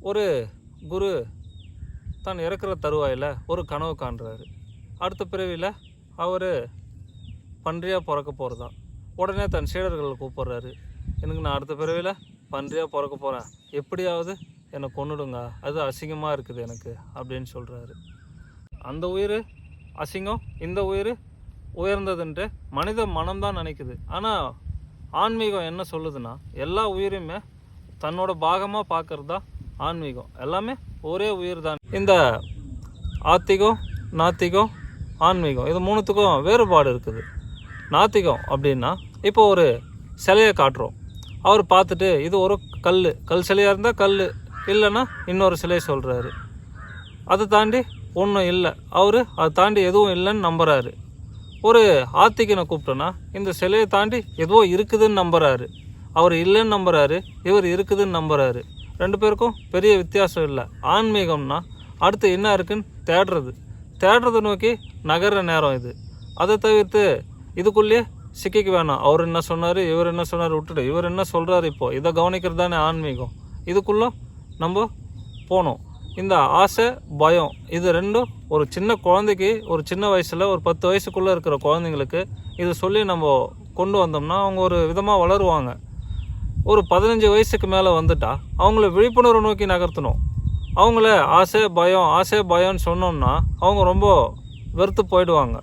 ஒரு குரு தான் இறக்குற தருவாயில் ஒரு கனவு காண்றாரு. அடுத்த பிறவியில் அவர் பன்றியாக பிறக்க போகிறதா. உடனே தன் சீடர்களை கூப்பிட்றாரு. எனக்கு நான் அடுத்த பிறவியில் பன்றியாக பிறக்க போகிறேன், எப்படியாவது என்னை கொன்னுடுங்க, அது அசிங்கமாக இருக்குது எனக்கு அப்படின்னு சொல்கிறாரு. அந்த உயிர் அசிங்கம், இந்த உயிர் உயர்ந்ததுன்ட்டு மனித மனம்தான் நினைக்குது. ஆனால் ஆன்மீகம் என்ன சொல்லுதுன்னா, எல்லா உயிருமே தன்னோட பாகமாக பார்க்கறது தான் ஆன்மீகம். எல்லாமே ஒரே உயிர் தான். இந்த ஆத்திகம், நாத்திகம், ஆன்மீகம் இது மூணுத்துக்கும் வேறுபாடு இருக்குது. நாத்திகம் அப்படின்னா, இப்போ ஒரு சிலையை காட்டுறோம், அவர் பார்த்துட்டு இது ஒரு கல் சிலையாக இருந்தால் கல், இல்லைன்னா இன்னொரு சிலை சொல்கிறாரு. அதை தாண்டி ஒன்றும் இல்லை, அவர் அதை தாண்டி எதுவும் இல்லைன்னு நம்புகிறாரு. ஒரு ஆத்திகனை கூப்பிட்டோன்னா இந்த சிலையை தாண்டி எதுவோ இருக்குதுன்னு நம்புகிறாரு. அவர் இல்லைன்னு நம்புகிறாரு, இவர் இருக்குதுன்னு நம்புகிறாரு. ரெண்டு பேருக்கும் பெரிய வித்தியாசம் இல்லை. ஆன்மீகம்னா அடுத்து என்ன இருக்குன்னு தேடுறது நோக்கி நகர்ற நேரம் இது. அதை தவிர்த்து இதுக்குள்ளேயே சிக்கிக்க வேணாம். அவர் என்ன சொன்னார், இவர் என்ன சொன்னார் விட்டுட்டு இவர் என்ன சொல்கிறாரு, இப்போது இதை கவனிக்கிறது தானே ஆன்மீகம். இதுக்குள்ளே நம்ம போகணும். இந்த ஆசை, பயம் இது ரெண்டும் ஒரு சின்ன குழந்தைக்கு, ஒரு சின்ன வயசில் ஒரு 10 வயசுக்குள்ளே இருக்கிற குழந்தைங்களுக்கு இது சொல்லி நம்ம கொண்டு வந்தோம்னா அவங்க ஒரு விதமாக வளருவாங்க. ஒரு 15 வயசுக்கு மேலே வந்துட்டா அவங்கள விழிப்புணர்வு நோக்கி நகர்த்தணும். அவங்கள ஆசை பயம்னு சொன்னோம்னா அவங்க ரொம்ப வெறுத்து போயிடுவாங்க.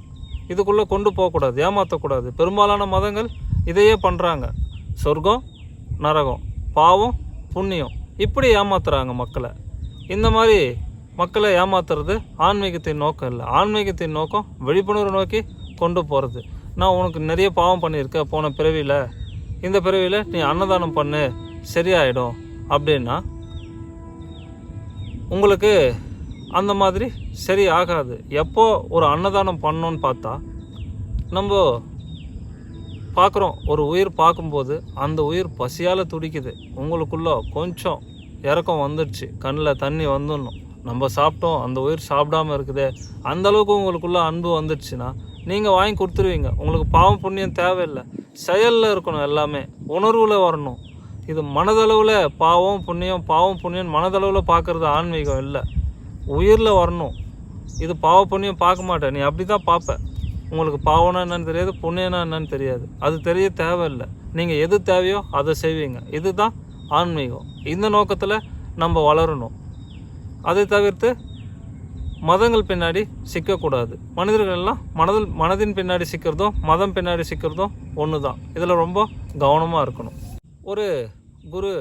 இதுக்குள்ளே கொண்டு போகக்கூடாது, ஏமாற்றக்கூடாது. பெரும்பாலான மதங்கள் இதையே பண்ணுறாங்க. சொர்க்கம், நரகம், பாவம், புண்ணியம் இப்படி ஏமாத்துறாங்க மக்களை. இந்த மாதிரி மக்களை ஏமாத்துறது ஆன்மீகத்தின் நோக்கம் இல்லை. ஆன்மீகத்தின் நோக்கம் விழிப்புணர்வு நோக்கி கொண்டு போகிறது. நான் உனக்கு நிறைய பாவம் பண்ணியிருக்கேன் போன பிறவியில், இந்த பிறவியில் நீ அன்னதானம் பண்ணு சரியாயிடும் அப்படின்னா உங்களுக்கு அந்த மாதிரி சரி ஆகாது. எப்போ ஒரு அன்னதானம் பண்ணோன்னு பார்த்தா நம்ம பார்க்குறோம், ஒரு உயிர் பார்க்கும்போது அந்த உயிர் பசியால் துடிக்குது. உங்களுக்குள்ளே கொஞ்சம் இறக்கம் வந்துடுச்சு, கண்ணில் தண்ணி வந்துடணும். நம்ம சாப்பிட்டோம், அந்த உயிர் சாப்பிடாமல் இருக்குது, அந்தளவுக்கு உங்களுக்குள்ளே அன்பு வந்துடுச்சுன்னா நீங்கள் வாங்கி கொடுத்துருவீங்க. உங்களுக்கு பாவம் புண்ணியம் தேவையில்லை, செயலில் இருக்கணும், எல்லாமே உணர்வில் வரணும். இது மனதளவில் பாவம் புண்ணியம் மனதளவில் பார்க்குறது ஆன்மீகம் இல்லை, உயிரில் வரணும். இது பாவ புண்ணியம் பார்க்க மாட்டேன், நீ அப்படி தான் பார்ப்ப. உங்களுக்கு பாவம்னா என்னன்னு தெரியாது, புண்ணியம்னா என்னன்னு தெரியாது. அது தெரிய தேவையில்லை. நீங்கள் எது தேவையோ அதை செய்வீங்க. இதுதான் ஆன்மீகம். இந்த நோக்கத்தில் நம்ம வளரணும். அதை தவிர்த்து மதங்கள் பின்னாடி சிக்கக்கூடாது. மனிதர்கள் எல்லாம் மனதின் பின்னாடி சிக்கிறதும் மதம் பின்னாடி சிக்கிறதும் ஒன்று தான். இதில் ரொம்ப கவனமாக இருக்கணும். ஒரு குரு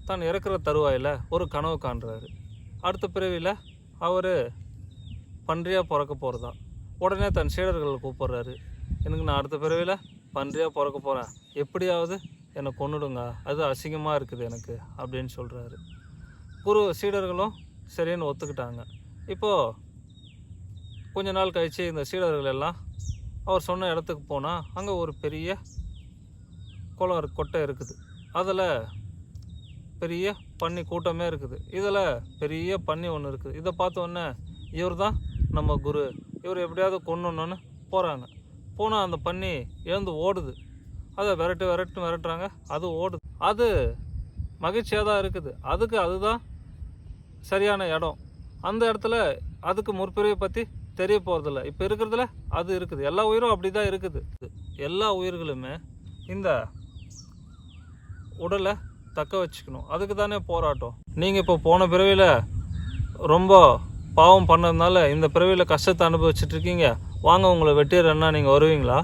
தான் இறக்குற தருவாயில் ஒரு கனவு காண்றாரு. அடுத்த பிறவியில் அவர் பன்றியாக பிறக்க போகிறதா. உடனே தன் சீடர்களை கூப்பிட்றாரு. எனக்கு நான் அடுத்த பிறவியில் பன்றியாக பிறக்க போகிறேன், எப்படியாவது என்னை கொன்னுடுங்க, அது அசிங்கமாக இருக்குது எனக்கு அப்படின்னு சொல்கிறாரு. குரு சீடர்களும் சரின்னு ஒத்துக்கிட்டாங்க. இப்போது கொஞ்ச நாள் கழித்து இந்த சீடர்கள் எல்லாம் அவர் சொன்ன இடத்துக்கு போனால் அங்கே ஒரு பெரிய கொட்டை இருக்குது. அதில் பெரிய பன்னி கூட்டமே இருக்குது. இதில் பெரிய பன்னி ஒன்று இருக்குது. இதை பார்த்தோன்னே இவர் தான் நம்ம குரு, இவர் எப்படியாவது கொன்னுன்னு போகிறாங்க. போனால் அந்த பன்னி எழுந்து ஓடுது. அதை விரட்டுறாங்க, அது ஓடுது. அது மகிழ்ச்சியாக தான் இருக்குது. அதுதான் சரியான இடம். அந்த இடத்துல அதுக்கு முற்பிறவை பற்றி தெரிய போகிறதில்ல. இப்போ இருக்கிறதுல அது இருக்குது. எல்லா உயிரும் அப்படி தான் இருக்குது. எல்லா உயிர்களுமே இந்த உடலை தக்க வச்சுக்கணும், அதுக்கு தானே போராட்டம். நீங்கள் இப்போ போன பிறவியில் ரொம்ப பாவம் பண்ணதுனால இந்த பிறவியில் கஷ்டத்தை அனுபவிச்சுட்டு இருக்கீங்க, வாங்க உங்களை வெட்டிடுறேன்னா நீங்கள் வருவீங்களா?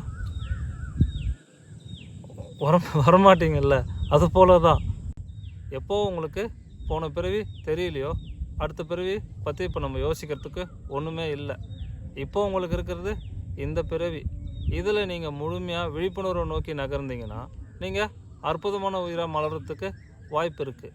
வரமாட்டீங்கல்ல. அது போல தான் எப்போ உங்களுக்கு போன பிறவி தெரியலையோ அடுத்த பிறவி பற்றி இப்போ நம்ம யோசிக்கிறதுக்கு ஒன்றுமே இல்லை. இப்போ உங்களுக்கு இருக்கிறது இந்த பிறவி. இதில் நீங்கள் முழுமையாக விழிப்புணர்வை நோக்கி நகர்ந்தீங்கன்னா நீங்கள் அற்புதமான உயிராக மலர்றதுக்கு வாய்ப்பு இருக்குது.